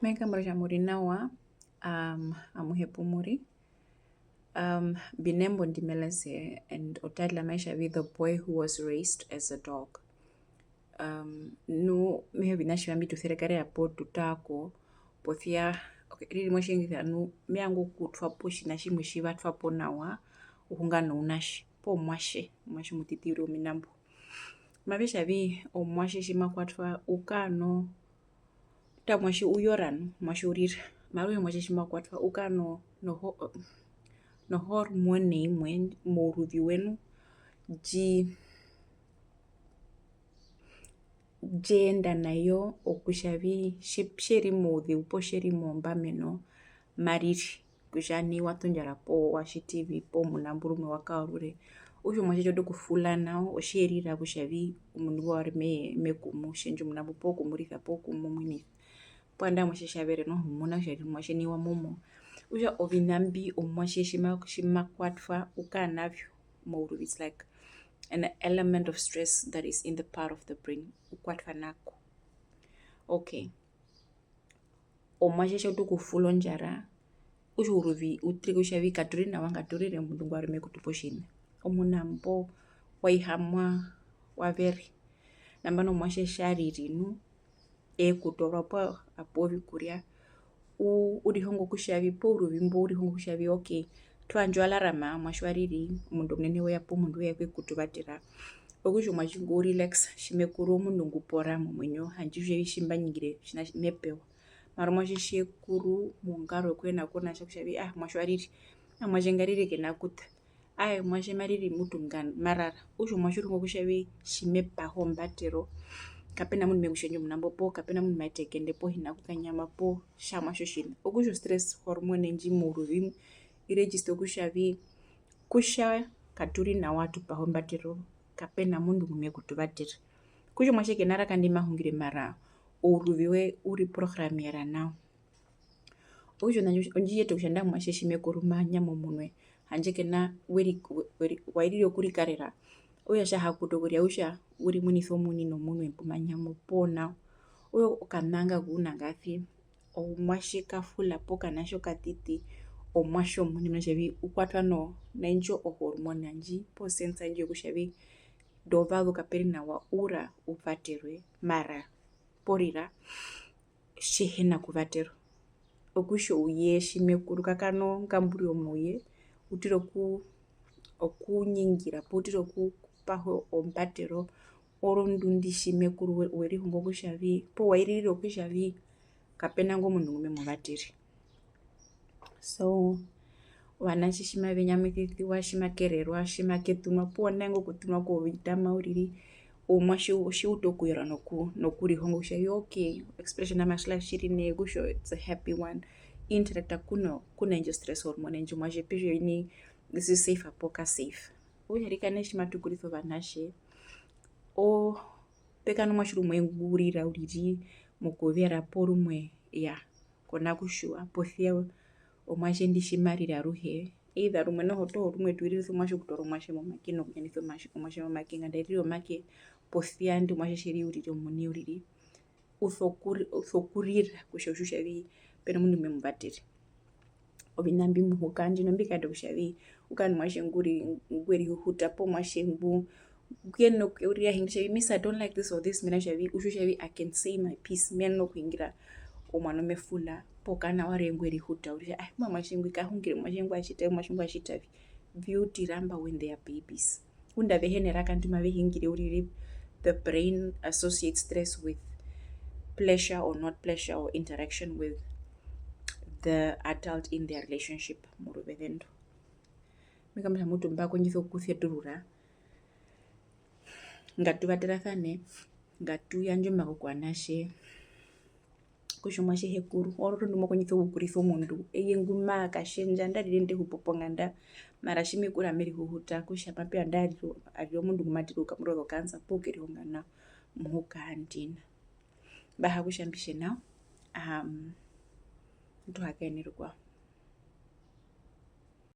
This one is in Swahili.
Mekamurasha muri nawa, amuhepu muri. Binembo ndimelase and otadla maisha with the boy who was raised as a dog. No mehe binashi mambi tuthirekare apo tutako pothia riri mwashingitha no meangu kutwa pushi nashi mushiva twapo nawa uhunga no unashi po mwashe mutitiro minambo. Mabesha vi o mwashe shima kwatwa ukano ta mwashi uyorano mwashi urira maruhe mwashi shima kwatwa ukano no hormone imwe moruvi wenu jenda nayo okushavi sheri moudhi upo sheri mombameno mariri kushani watonjara po washitivi po munamburu mwe wakaorure usho mwashi chodo kufulana osherira kushavi umundu wari mekumu shenju munambu po kumuritha po kumumwini panda mwashi shavere no humuna shari mwashi ni wa momo usha ovinambi omwashi shima kwatwa ukanavyo moruvi. It's like an element of stress that is in the part of the brain ukwatwa nako. Okay, omwashi shodo kufulo njara usho uruvi utrike ushavi katuri na wangaturire mundu ngwari mekutuposhine omunambo waihamwa waveri nambano mwashe sharirinu kutora po apovi kuria urihongo kushavi po uruvimbo urihongo kushavi. Okay, twanjo alarama mwashwariri mundu mnene we apo mundu we kutuvatira okusho mwashi go relax shimekuru mundu ngupora mumwenyo hanjishe shimba nyingire shina mepewa mara mwashi shekuru mungaro kwena kona shakushavi mwashwariri mwashengariri kena kuta mwashi mariri mutu ngana marara usho mwashurungo kushavi shimepa hombatero kapena mundu mekushenjo munambo po kapena mundu maitekende po hina kukanyama po shama shoshina okusho stress hormone nji muruvi iregister kushavi kusha katuri na watu pa hombatero kapena mundu mekutuvatira kusho mwasheke nara kandi mahungire mara uruviwe uri programmera nao okusho nanjo onjiyeto kushanda mwashe shimekuruma nyamo munwe hanjeke na wairiri okurikarera uya shaha kutokuria usha uri munitho munino munwe mpumanyamo pona uyo okananga kunangathi omwashi kafula po kanasho katiti omwasho muni mnashavi ukwatwa no nainjo hormone anji po sensa njo kushavi dovalo kaperi na wa ura uvaterwe mara porira shihena kuvatero okusho uye shimekuru kakano ngamburi omuye utiro okunyingira po utiro paho ombatero orundundi shimekuru weri hungo kushavi po wairiri okushavi kapena ngo mundu ngume muvatiri. So wanashi shima venyamitithi washima kererwa shima ketunwa po nango kutunwa ko vitama uriri omwashi shiuto kuyira nokuri hongo kushavi. Okay, expression amashla shirine gusho it's a happy one interacta kuna injo stress hormone njo mwashi pisho ini this is safe apoka safe uherika neshi matukuritho vanashe pekano mwashirumwe ngurira uriri mukovera porumwe ya kona kushua pothia omwashe ndishimarira ruhe either rumwe no hoto rumwe tuirizo mwashe kutoro mwashe momaki no kunyanitho mwashe momaki ngandairiro make pothia ndi mwashe shiri uriri omuni uriri uthokurira kushoshusha vi pena mundu memuvatiri obinambi muhukandi nombikado kushavi ukani mwashe ngweri huta po mwashe ngu keno uriya hingisha miss I don't like this or this mina shavi ushushavi I can say my piece meno kuingira omwana mefula pokana ware ngweri huta urisha mwashe ngwika hungire mwashe ngwa shita beauty ramba when they are babies unda vehenera kandi mavehingire uriri the brain associates stress with pleasure or not pleasure or interaction with the adult in their relationship muruvedendo mikamsha mutu mbako nyitho kutheturura ngatuvaterathane ngatuyanjo mako kwanashe kusho mwashe hekuru orundu moko nyitho kukuritho mundu eyenguma kashenja ndarinde hupoponganda marashimi kura meri huhuta kusha pape andari ari mundu kumatiruka murozo kansa pokeri hongana muhuka andina baha kushambishe nao ndo hakaenirwa